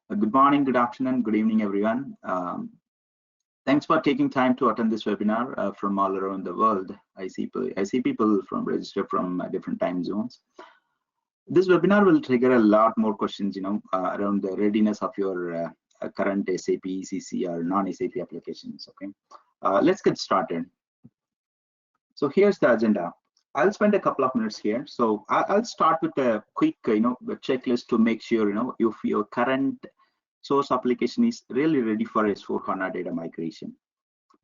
Good morning, good afternoon, good evening, everyone. Thanks for taking time to attend this webinar from all around the world. I see people from register from different time zones. This webinar will trigger a lot more questions, around the readiness of your current SAP ECC or non-SAP applications. Okay, let's get started. So here's the agenda. I'll spend a couple of minutes here. So I'll start with a quick, checklist to make sure, if your current source application is really ready for S/4HANA data migration.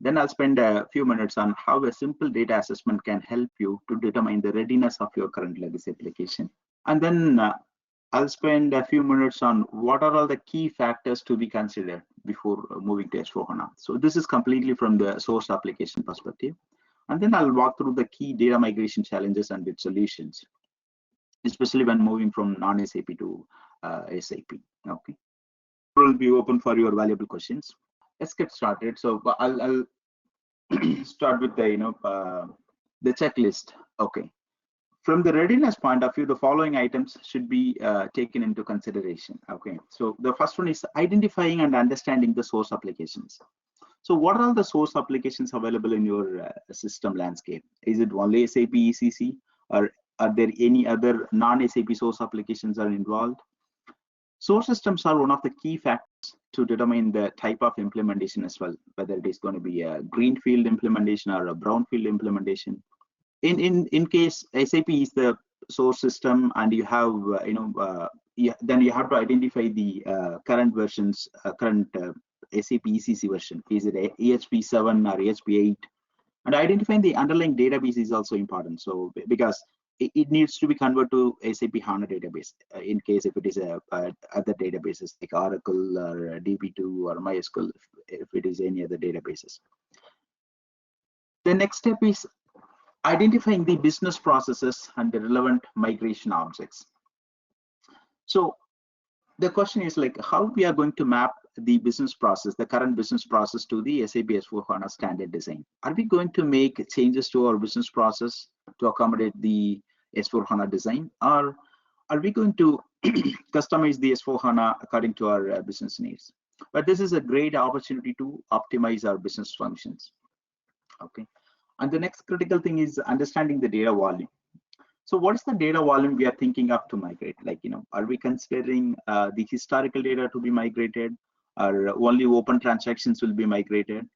Then I'll spend a few minutes on how a simple data assessment can help you to determine the readiness of your current legacy application. And then I'll spend a few minutes on what are all the key factors to be considered before moving to S/4HANA. So this is completely from the source application perspective. And then I'll walk through the key data migration challenges and its solutions, especially when moving from non-SAP to SAP. Okay, will be open for your valuable questions. Let's get started. So I'll start with the checklist. Okay, from the readiness point of view, the following items should be taken into consideration. Okay, so the first one is identifying and understanding the source applications. So what are the source applications available in your system landscape? Is it only SAP ECC, or are there any other non-SAP source applications are involved? Source systems are one of the key factors to determine the type of implementation as well, whether it is going to be a greenfield implementation or a brownfield implementation. In case SAP is the source system, and you have then you have to identify the current versions, SAP ECC version. Is it EHP 7 or EHP 8? And identifying the underlying database is also important. So because it needs to be converted to SAP HANA database in case if it is other databases like Oracle or DB2 or MySQL, if it is any other databases. The next step is identifying the business processes and the relevant migration objects. So the question is like how we are going to map the business process, the current business process, to the SAP S/4HANA standard design. Are we going to make changes to our business process to accommodate the S/4HANA design, or are we going to customize the S/4HANA according to our business needs? But this is a great opportunity to optimize our business functions. Okay, and the next critical thing is understanding the data volume. So what is the data volume we are thinking of to migrate? Like, are we considering the historical data to be migrated, or only open transactions will be migrated?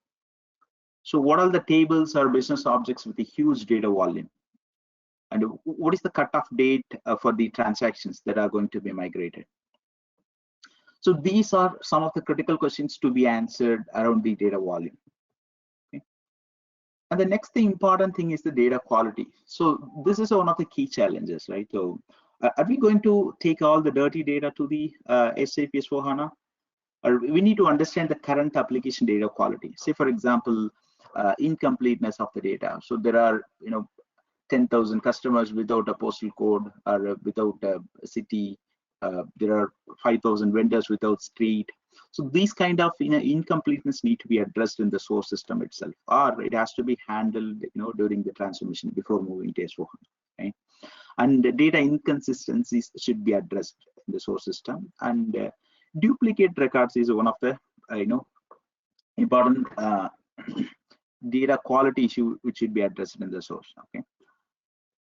So what are the tables or business objects with a huge data volume? And what is the cutoff date for the transactions that are going to be migrated? So these are some of the critical questions to be answered around the data volume. And the next important thing is the data quality. So this is one of the key challenges, right? So are we going to take all the dirty data to the SAP S/4HANA? Or we need to understand the current application data quality. Say, for example, incompleteness of the data. So there are, 10,000 customers without a postal code or without a city. There are 5,000 vendors without street. So these kind of incompleteness need to be addressed in the source system itself, or it has to be handled during the transformation before moving to S/4HANA. Right? And the data inconsistencies should be addressed in the source system, and duplicate records is one of the important data quality issue which should be addressed in the source. Okay,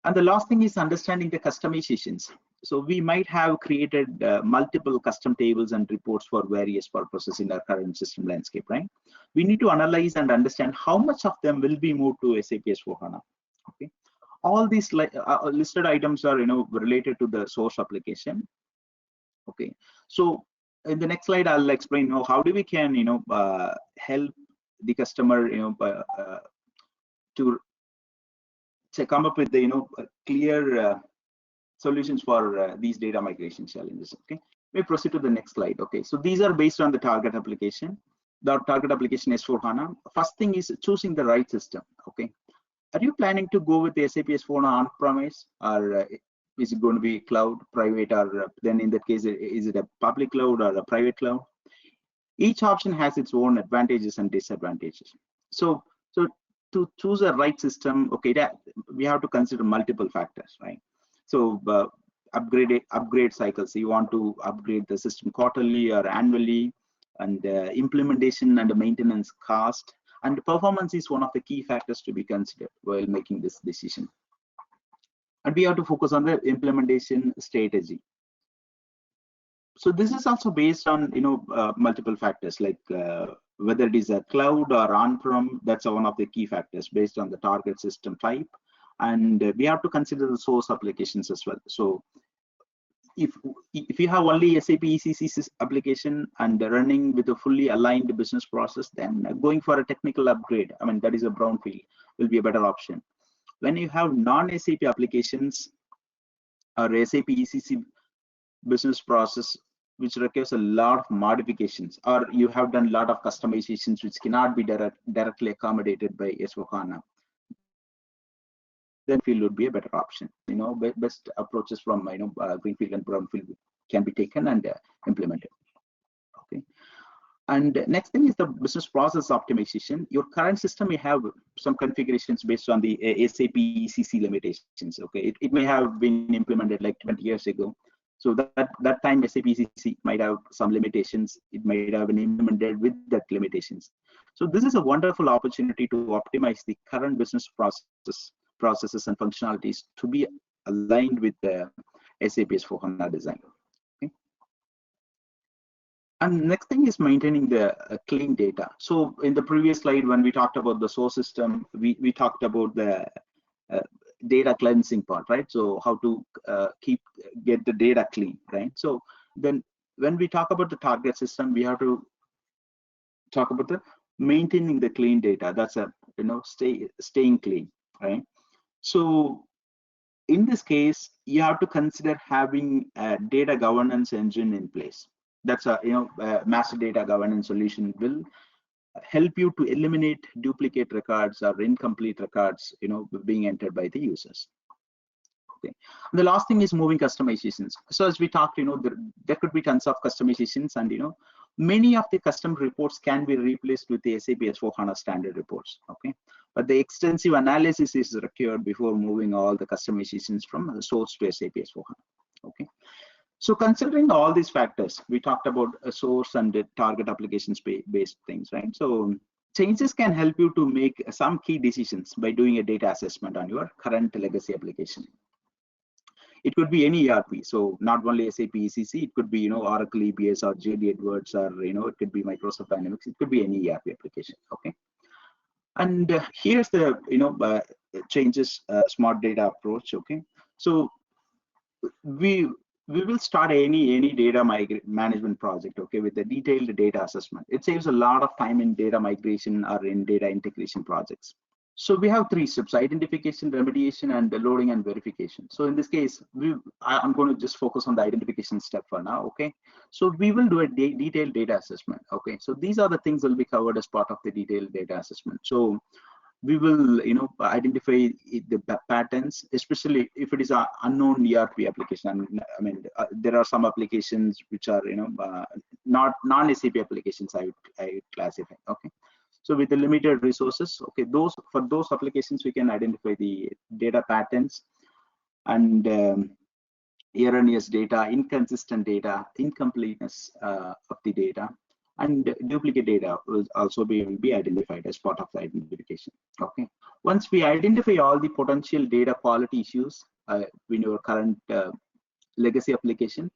and the last thing is understanding the customizations. So we might have created multiple custom tables and reports for various purposes in our current system landscape, right? We need to analyze and understand how much of them will be moved to SAP S/4HANA. Okay, all these listed items are related to the source application. Okay, so in the next slide I'll explain how do we can help the customer to come up with the clear solutions for these data migration challenges. Okay, we proceed to the next slide. Okay, so these are based on the target application. The target application is S/4HANA. First thing is choosing the right system. Okay, are you planning to go with the SAP S/4HANA on-premise, or is it going to be cloud, private, or then in that case, is it a public cloud or a private cloud? Each option has its own advantages and disadvantages. So to choose a right system, okay, that we have to consider multiple factors, right? So upgrade cycles. You want to upgrade the system quarterly or annually, and implementation and the maintenance cost and performance is one of the key factors to be considered while making this decision. And we have to focus on the implementation strategy. So this is also based on multiple factors, like whether it is a cloud or on-prem. That's one of the key factors based on the target system type, and we have to consider the source applications as well. So if you have only SAP ECC application and running with a fully aligned business process, then going for a technical upgrade, I mean, that is a brownfield, will be a better option. When you have non-SAP applications or SAP ECC business process which requires a lot of modifications, or you have done a lot of customizations which cannot be directly accommodated by S/4HANA, then field would be a better option. Best approaches from greenfield and brownfield can be taken and implemented. Okay. And next thing is the business process optimization. Your current system may have some configurations based on the SAP ECC limitations. Okay, it may have been implemented like 20 years ago. So that time SAP ECC might have some limitations. It might have been implemented with that limitations. So this is a wonderful opportunity to optimize the current business processes and functionalities to be aligned with the SAP S/4HANA design. Okay. And next thing is maintaining the clean data. So in the previous slide, when we talked about the source system, we talked about the data cleansing part, right? So how to get the data clean, right? So then when we talk about the target system, we have to talk about the maintaining the clean data. That's a staying clean, right? So in this case, you have to consider having a data governance engine in place. That's a master data governance solution will help you to eliminate duplicate records or incomplete records being entered by the users. Okay. And the last thing is moving customizations. So as we talked, there could be tons of customizations, and many of the custom reports can be replaced with the SAP S/4HANA standard reports. Okay, but the extensive analysis is required before moving all the customizations from the source to SAP S/4HANA. Okay. So considering all these factors, we talked about a source and the target applications based things, right? So changes can help you to make some key decisions by doing a data assessment on your current legacy application. It could be any ERP, so not only SAP ECC, it could be Oracle EBS or JD Edwards, or it could be Microsoft Dynamics. It could be any ERP application. Okay, and here's the changes smart data approach. Okay, so we will start any data management project, okay, with a detailed data assessment. It saves a lot of time in data migration or in data integration projects. So we have 3 steps: identification, remediation, and the loading and verification. So in this case, I'm going to just focus on the identification step for now. Okay, so we will do a detailed data assessment. Okay, so these are the things that will be covered as part of the detailed data assessment. So we will identify the patterns, especially if it is an unknown ERP application. I mean, there are some applications which are not non-SAP applications, I would classify. Okay, so with the limited resources, okay, for those applications we can identify the data patterns and erroneous data, inconsistent data, incompleteness of the data, and duplicate data will also be identified as part of the identification. Okay, once we identify all the potential data quality issues in your current legacy application,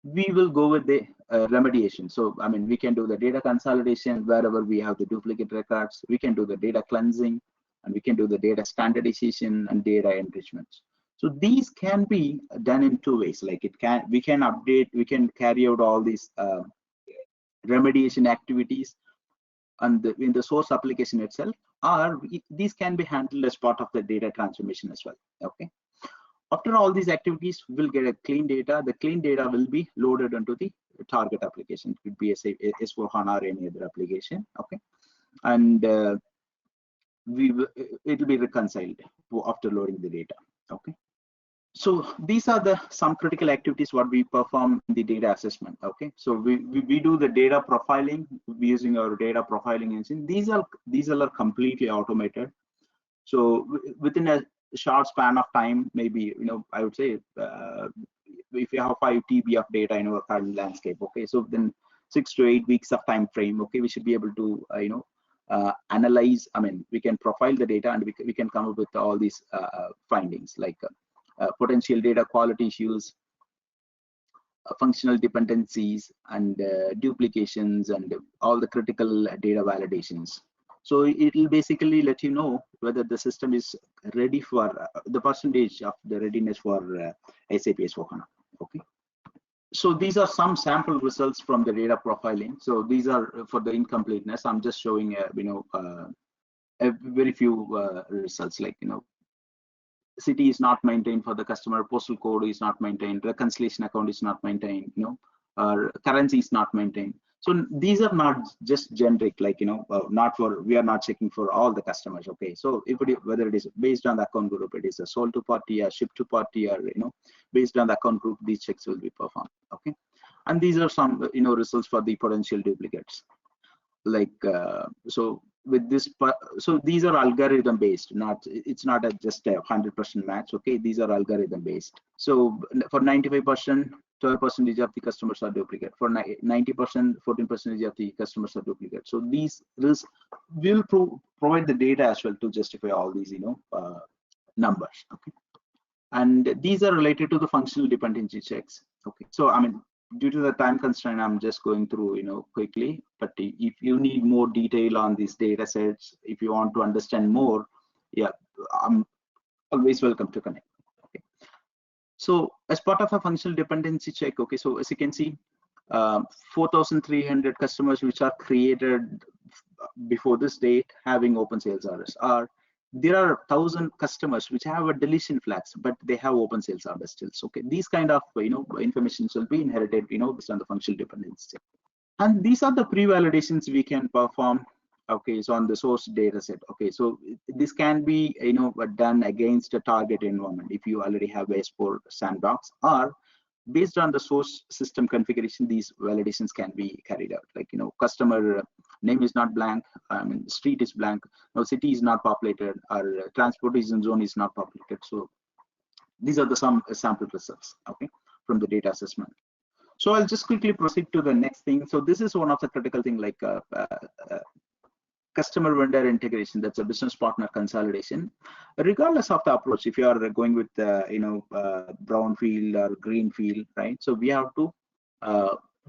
we will go with the remediation. So I mean, we can do the data consolidation wherever we have the duplicate records. We can do the data cleansing, and we can do the data standardization and data enrichments. So these can be done in 2 ways. Like we can update, we can carry out all these remediation activities in the source application itself, or these can be handled as part of the data transformation as well. Okay, after all these activities, we'll get a clean data. The clean data will be loaded into the target application. It could be S/4HANA or any other application. Okay, and it will be reconciled after loading the data. Okay, so these are some critical activities what we perform in the data assessment. Okay, so we do the data profiling using our data profiling engine. These are completely automated. So within a short span of time, maybe I would say if you have 5 TB of data in our current landscape, okay, so then 6 to 8 weeks of time frame, okay, we should be able to analyze, I mean, we can profile the data, and we can come up with all these findings, like potential data quality issues, functional dependencies, and duplications, and all the critical data validations. So it will basically let you know whether the system is ready for the percentage of the readiness for SAP S/4HANA. Okay. So these are some sample results from the data profiling. So these are for the incompleteness. I'm just showing a very few results, like city is not maintained for the customer, postal code is not maintained, reconciliation account is not maintained, or currency is not maintained. So these are not just generic, like not for, we are not checking for all the customers. Okay, so if whether it is based on the account group, it is a sold to party, a ship to party, or based on the account group, these checks will be performed. Okay, and these are some results for the potential duplicates. Like so with this, so these are algorithm based, it's not just a 100% match. Okay, these are algorithm based. So for 95%, 12% of the customers are duplicate. For 90%, 14% of the customers are duplicate. So these will provide the data as well to justify all these numbers. Okay, and these are related to the functional dependency checks. Okay, so I mean, due to the time constraint, I'm just going through quickly, but if you need more detail on these data sets, if you want to understand more, yeah, I'm always welcome to connect. Okay, so as part of a functional dependency check, okay, so as you can see, 4,300 customers which are created before this date having open sales orders, are there are 1,000 customers which have a deletion flags, but they have open sales orders still. So, okay, these kind of information will be inherited based on the functional dependency. And these are the pre-validations we can perform. Okay, so on the source data set. Okay, so this can be done against a target environment if you already have a S4 sandbox, or based on the source system configuration, these validations can be carried out. Like customer name is not blank, I mean street is blank, no city is not populated, or transportation zone is not populated. So these are the some sample results, okay, from the data assessment. So I'll just quickly proceed to the next thing. So this is one of the critical thing, like customer vendor integration. That's a business partner consolidation. Regardless of the approach, if you are going with brown field or green field, right? So we have to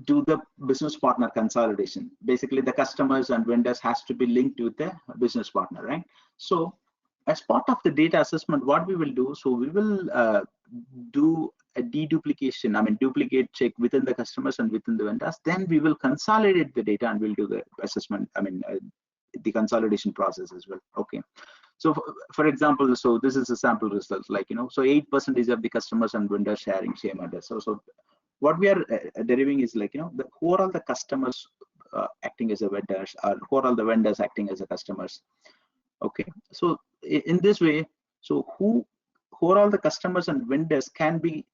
do the business partner consolidation. Basically, the customers and vendors has to be linked with the business partner, right? So as part of the data assessment, what we will do, so we will do a deduplication, I mean duplicate check within the customers and within the vendors. Then we will consolidate the data and we'll do the assessment, I mean the consolidation process as well. Okay, so for example, so this is a sample result, like so 8% of the customers and vendors sharing same address. So what we are deriving is like who are all the customers acting as a vendors, or who are all the vendors acting as a customers. Okay, so in this way, so who are all the customers and vendors can be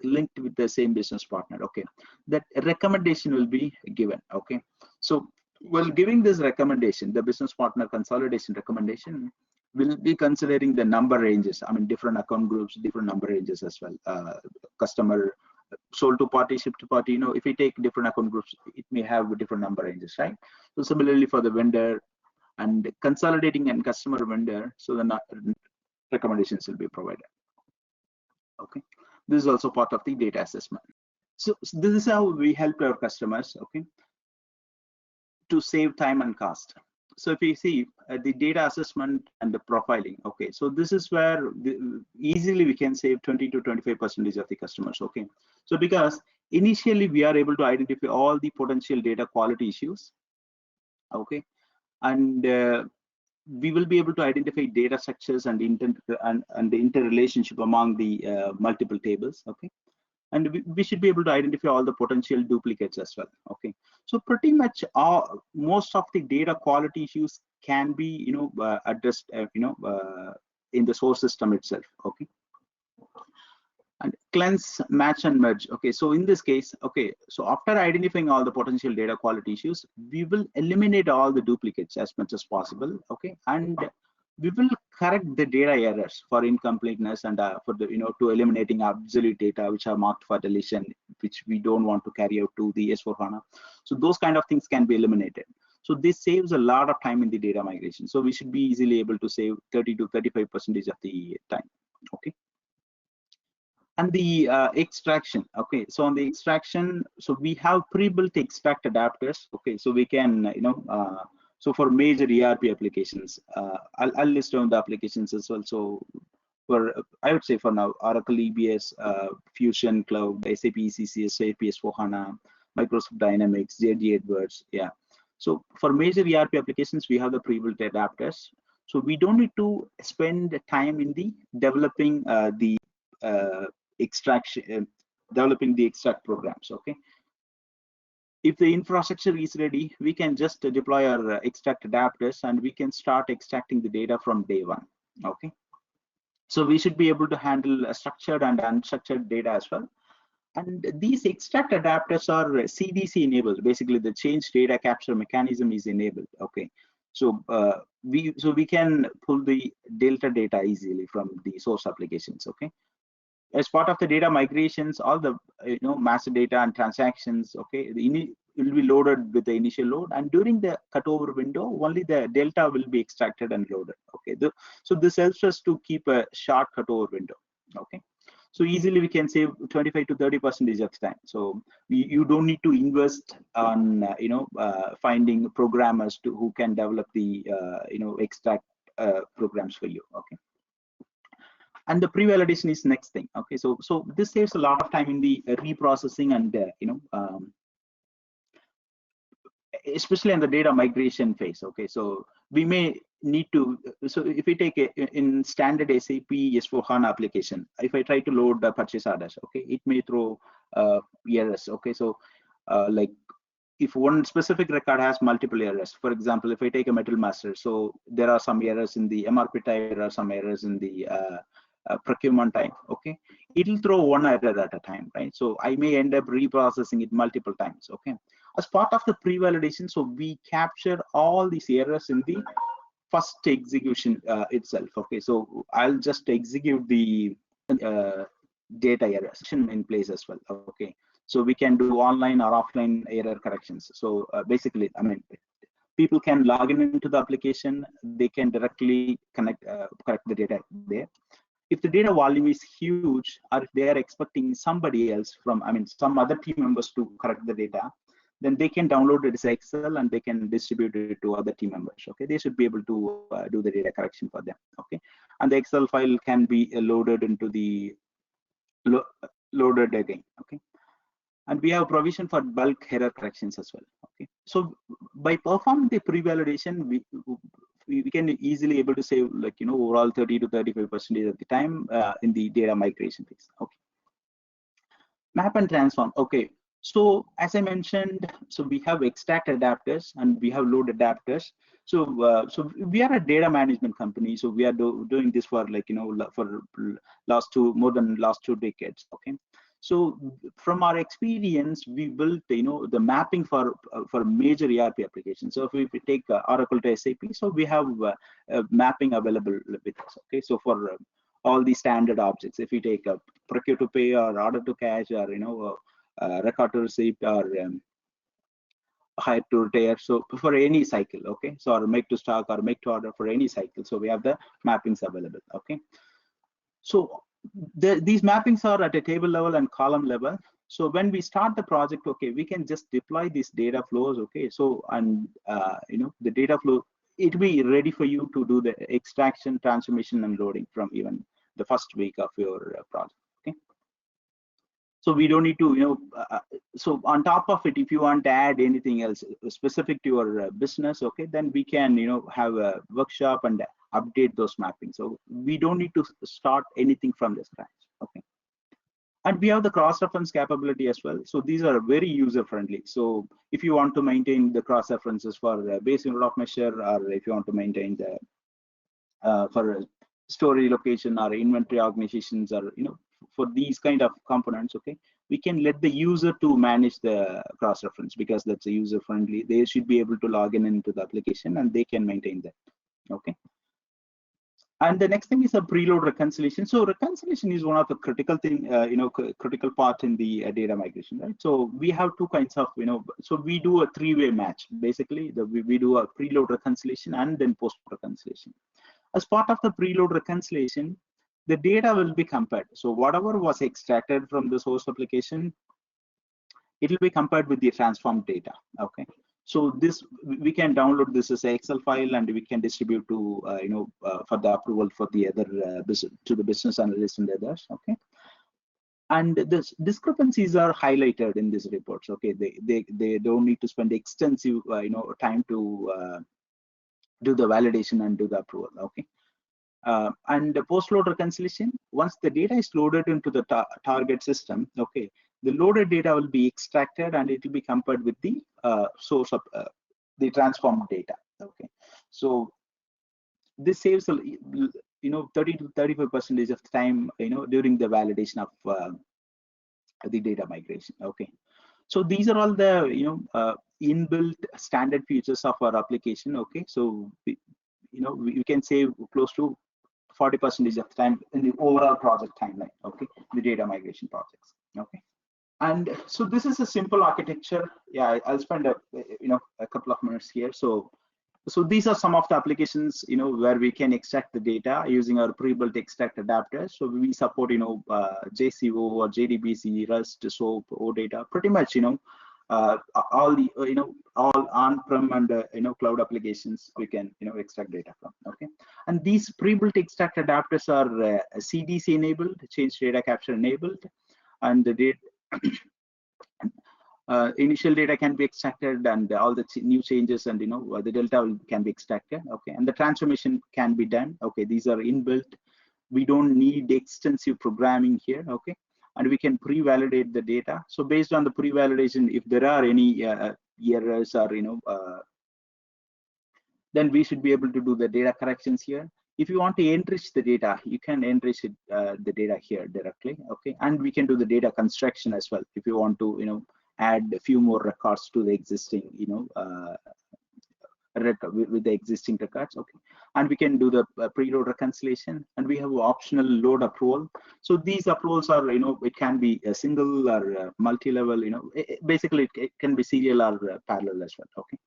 linked with the same business partner. Okay, that recommendation will be given. Okay, so while giving this recommendation, the business partner consolidation recommendation will be considering the number ranges, I mean different account groups, different number ranges as well. Customer sold to party, ship to party, if we take different account groups, it may have different number ranges, right? So similarly for the vendor and consolidating and customer vendor, so the recommendations will be provided. Okay, this is also part of the data assessment. So this is how we help our customers, okay, to save time and cost. So if you see the data assessment and the profiling, okay, so this is where easily we can save 20 to 25% of the customers. Okay, so because initially we are able to identify all the potential data quality issues, okay, and we will be able to identify data structures and the interrelationship among the multiple tables. Okay, and we should be able to identify all the potential duplicates as well. Okay, so pretty much most of the data quality issues can be addressed in the source system itself. Okay, and cleanse, match and merge. Okay, so in this case, okay, so after identifying all the potential data quality issues, we will eliminate all the duplicates as much as possible. Okay, and we will correct the data errors for incompleteness and for the to eliminating obsolete data which are marked for deletion, which we don't want to carry out to the S4HANA. So those kind of things can be eliminated. So this saves a lot of time in the data migration. So we should be easily able to save 30 to 35% of the time. Okay. And the extraction. Okay, so on the extraction, so we have pre-built extract adapters. Okay, so we can so for major ERP applications, I'll list down the applications as well. So for I would say for now, Oracle EBS, Fusion Cloud, SAP ECC, SAP S4HANA, Microsoft Dynamics, JD Edwards. Yeah. So for major ERP applications, we have the pre-built adapters. So we don't need to spend time in the developing the extraction, developing the extract programs. Okay. If the infrastructure is ready, we can just deploy our extract adapters and we can start extracting the data from day one. Okay. So we should be able to handle structured and unstructured data as well. And these extract adapters are CDC enabled. Basically, the change data capture mechanism is enabled. Okay. So we can pull the delta data easily from the source applications. Okay. As part of the data migrations, all the master data and transactions, okay, it will be loaded with the initial load, and during the cutover window, only the delta will be extracted and loaded. Okay, so this helps us to keep a short cutover window. Okay, so easily we can save 25 to 30% of time. So you don't need to invest on finding programmers who can develop the extract programs for you. Okay. And the pre-validation is next thing. Okay, so this saves a lot of time in the reprocessing and especially in the data migration phase. Okay, so we may need to, so if we take in standard SAP S4HANA application, if I try to load the purchase orders, okay, it may throw errors. Okay, so like if one specific record has multiple errors, for example, if I take a metal master, so there are some errors in the MRP type, there are some errors in the procurement time. Okay, it'll throw one error at a time, right? So I may end up reprocessing it multiple times. Okay, as part of the pre-validation, so we capture all these errors in the first execution itself. Okay, so I'll just execute the data errors in place as well. Okay, so we can do online or offline error corrections. So basically, I mean, people can log into the application, they can directly correct the data there. If the data volume is huge, or if they are expecting somebody else from, I mean, some other team members to correct the data, then they can download it as Excel and they can distribute it to other team members. Okay, they should be able to do the data correction for them. Okay, and the Excel file can be loaded into the loaded again. Okay, and we have provision for bulk error corrections as well. Okay, so by performing the pre-validation, we can easily able to save overall 30 to 35% of the time in the data migration phase. Okay, map and transform. Okay, so as I mentioned, so we have extract adapters and we have load adapters. So so we are a data management company, so we are doing this for for more than last 2 decades. Okay, so from our experience, we built the mapping for major ERP applications. So if we take Oracle to SAP, so we have mapping available with us. Okay, so for all the standard objects, if we take a procure to pay or order to cash or record to receipt or hire to retire, so for any cycle. Okay, so or make to stock or make to order for any cycle, so we have the mappings available. Okay, so these mappings are at a table level and column level. So when we start the project, okay, we can just deploy these data flows. Okay, so and the data flow, it will be ready for you to do the extraction, transformation, and loading from even the first week of your project. Okay, so we don't need to so on top of it, if you want to add anything else specific to your business, okay, then we can have a workshop and update those mappings. So we don't need to start anything from the scratch. Okay, and we have the cross-reference capability as well. So these are very user-friendly. So if you want to maintain the cross-references for base unit of measure, or if you want to maintain the for storage location or inventory organizations, or for these kind of components, okay, we can let the user to manage the cross-reference, because that's a user-friendly. They should be able to log in into the application and they can maintain that. Okay, And the next thing is a preload reconciliation. So reconciliation is one of the critical thing, critical part in the data migration, right? So we have two kinds of, so we do a three-way match. Basically, we do a preload reconciliation and then post reconciliation. As part of the preload reconciliation, the data will be compared. So whatever was extracted from the source application, it will be compared with the transformed data. Okay. So this, we can download this as an Excel file and we can distribute to for the approval for the other business, to the business analysts and others. Okay. And the discrepancies are highlighted in these reports. Okay, they don't need to spend extensive time to do the validation and do the approval. Okay. And the post-load reconciliation, once the data is loaded into the target system, okay, the loaded data will be extracted and it will be compared with the source of the transformed data. Okay, so this saves 30 to 35% of the time during the validation of the data migration. Okay, so these are all the inbuilt standard features of our application. Okay, so we can save close to 40% of the time in the overall project timeline. Okay, the data migration projects. Okay, and so this is a simple architecture. Yeah, I'll spend a couple of minutes here. So these are some of the applications where we can extract the data using our pre-built extract adapters. So we support JCO or JDBC, Rust, SOAP, OData, pretty much all the all on-prem and cloud applications we can extract data from. Okay, and these pre-built extract adapters are CDC enabled, change data capture enabled, and the data initial data can be extracted and all the new changes and the delta can be extracted. Okay, and the transformation can be done. Okay, these are inbuilt. We don't need extensive programming here. Okay, and we can pre-validate the data. So based on the pre-validation, if there are any errors or then we should be able to do the data corrections here. If you want to enrich the data, you can enrich it, the data here directly. Okay, and we can do the data construction as well if you want to add a few more records to the existing with the existing records. Okay, and we can do the preload reconciliation, and we have optional load approval. So these approvals are it can be a single or multi-level. Basically it can be serial or parallel as well. Okay,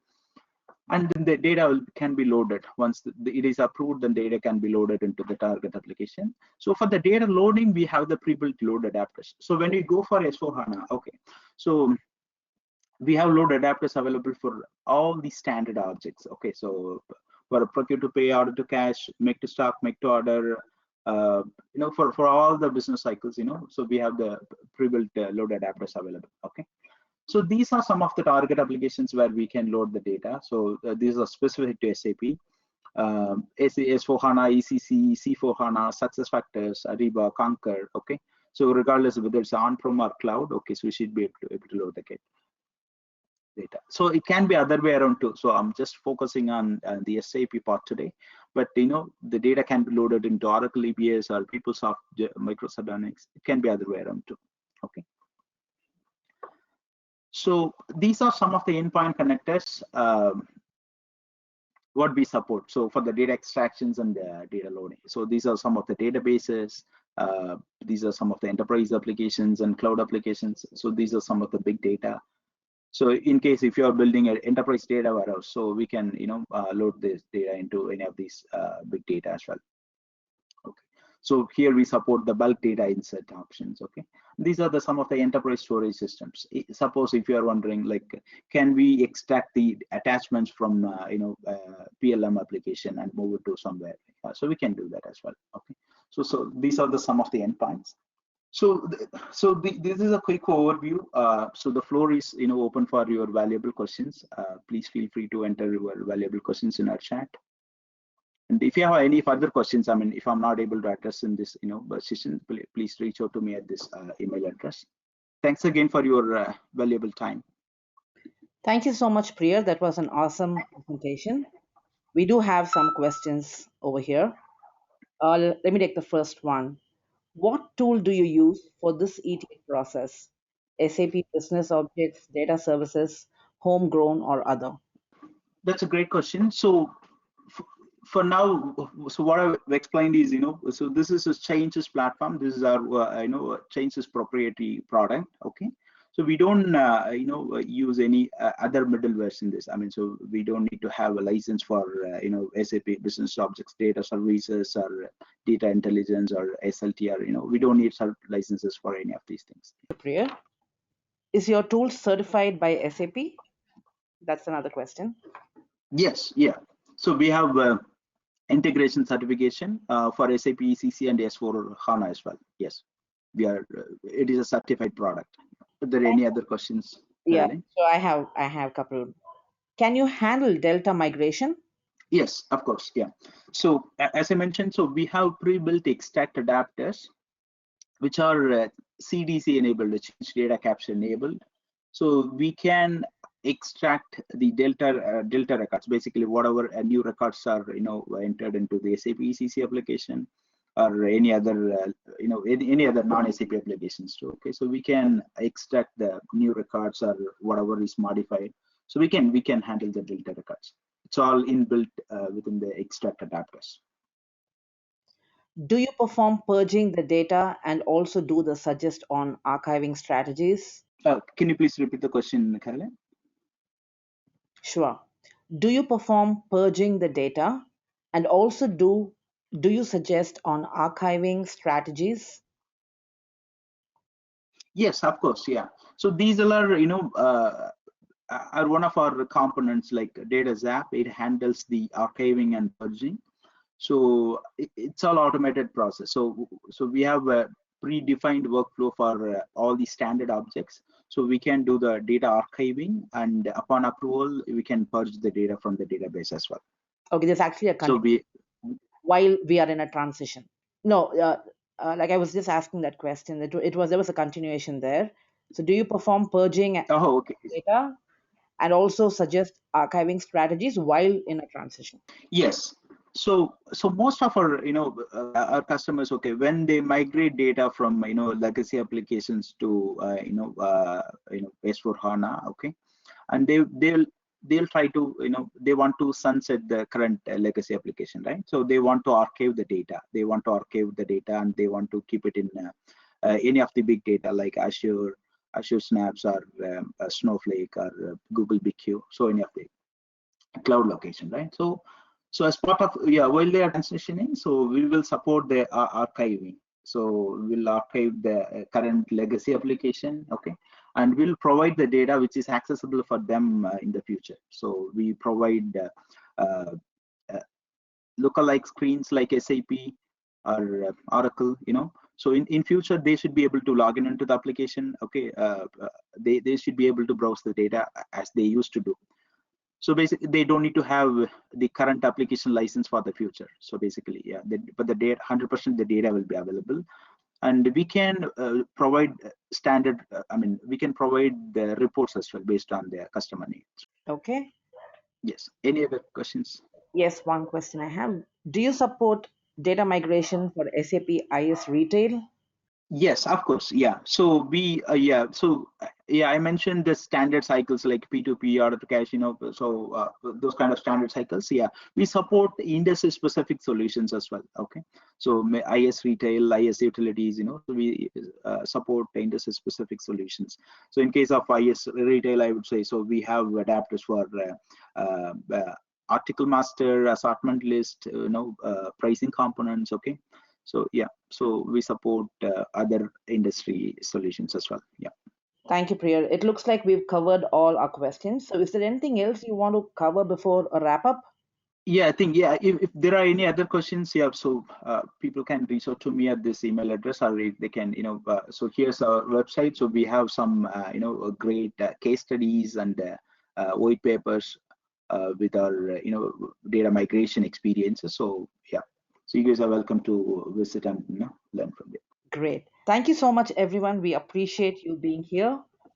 and then the data can be loaded. Once it is approved, then data can be loaded into the target application. So for the data loading, we have the pre-built load adapters. So when we go for S/4HANA, okay, so we have load adapters available for all the standard objects. Okay, so for procure to pay, order to cash, make to stock, make to order, for all the business cycles, so we have the pre-built load adapters available. Okay, so these are some of the target applications where we can load the data. So these are specific to SAP. S/4HANA, ECC, C/4HANA, SuccessFactors, Ariba, Concur. Okay, so regardless of whether it's on-prem or cloud, okay, so we should be able to load the data. So it can be other way around too. So I'm just focusing on the SAP part today, but the data can be loaded into Oracle EBS or PeopleSoft, Microsoft Dynamics. It can be other way around too. Okay. So these are some of the endpoint connectors what we support. So for the data extractions and the data loading. So these are some of the databases. These are some of the enterprise applications and cloud applications. So these are some of the big data. So in case if you are building an enterprise data warehouse, so we can load this data into any of these big data as well. Okay. So here we support the bulk data insert options. Okay, these are some of the enterprise storage systems. Suppose if you are wondering, like, can we extract the attachments from PLM application and move it to somewhere? So we can do that as well. Okay, so these are some of the endpoints. So this is a quick overview. So the floor is open for your valuable questions. Please feel free to enter your valuable questions in our chat. And if you have any further questions, I mean, if I'm not able to address in this session, please reach out to me at this email address. Thanks again for your valuable time. Thank you so much, Priya. That was an awesome presentation. We do have some questions over here. Let me take the first one. What tool do you use for this ETL process? SAP Business Objects, Data Services, Homegrown, or other? That's a great question. So for now, so what I've explained is, so this is a changes platform. This is our, changes proprietary product. Okay. So we don't, use any other middlewares in this. I mean, so we don't need to have a license for, SAP Business Objects Data Services or Data Intelligence or SLT, we don't need licenses for any of these things. Priya, is your tool certified by SAP? That's another question. Yes, yeah. So we have integration certification for SAP ECC and S4 HANA as well. Yes, we are. It is a certified product. Are there any other questions, Yeah. Caroline? So I have a couple. Can you handle delta migration? Yes, of course. Yeah. So as I mentioned, so we have pre-built extract adapters, which are CDC enabled, change data capture enabled. So we can extract the delta records, basically whatever new records are entered into the SAP ECC application or any other any other non-SAP applications too. Okay, so we can extract the new records or whatever is modified. So we can handle the delta records. It's all inbuilt within the extract adapters. Do you perform purging the data and also do the suggest on archiving strategies? Can you please repeat the question, Caroline? Sure. Do you perform purging the data and also do you suggest on archiving strategies? Yes, of course. Yeah. So these are one of our components like data zap. It handles the archiving and purging. So it's all automated process. So we have a predefined workflow for all the standard objects. So we can do the data archiving, and upon approval, we can purge the data from the database as well. Okay, there's actually a So while we are in a transition. No, like I was just asking that question. There was a continuation there. So do you perform purging okay. data and also suggest archiving strategies while in a transition? Yes. So most of our our customers, okay, when they migrate data from legacy applications to S4 HANA, okay, and they'll try to they want to sunset the current legacy application, right? So they want to archive the data. They want to archive the data and they want to keep it in any of the big data like Azure Snaps or Snowflake or Google BigQ. So any of the cloud location, right? So as part of while they are transitioning, so we will support the archiving. So we'll archive the current legacy application, okay, and we'll provide the data which is accessible for them in the future. So we provide uh, lookalike screens like SAP or Oracle, so in future they should be able to log in into the application, okay. They should be able to browse the data as they used to do. So basically they don't need to have the current application license for the future. So basically, yeah, but the data 100% the data will be available, and we can provide standard we can provide the reports as well based on their customer needs. Okay. Yes, any other questions? Yes, one question I have. Do you support data migration for SAP IS Retail? Yes, of course. Yeah. So I mentioned the standard cycles like P2P, order to cash, so those kind of standard cycles. Yeah, we support industry specific solutions as well. Okay. So IS retail, IS utilities, so we support industry specific solutions. So in case of IS retail, I would say, so we have adapters for article master, assortment list, pricing components. Okay. So yeah, so we support other industry solutions as well. Yeah. Thank you, Priya. It looks like we've covered all our questions. So is there anything else you want to cover before a wrap up? Yeah, I think, yeah, if there are any other questions, yeah, so people can reach out to me at this email address, or they can, so here's our website. So we have some, great case studies and white papers with our, data migration experiences. So yeah, so you guys are welcome to visit and learn from it. Great. Thank you so much, everyone. We appreciate you being here.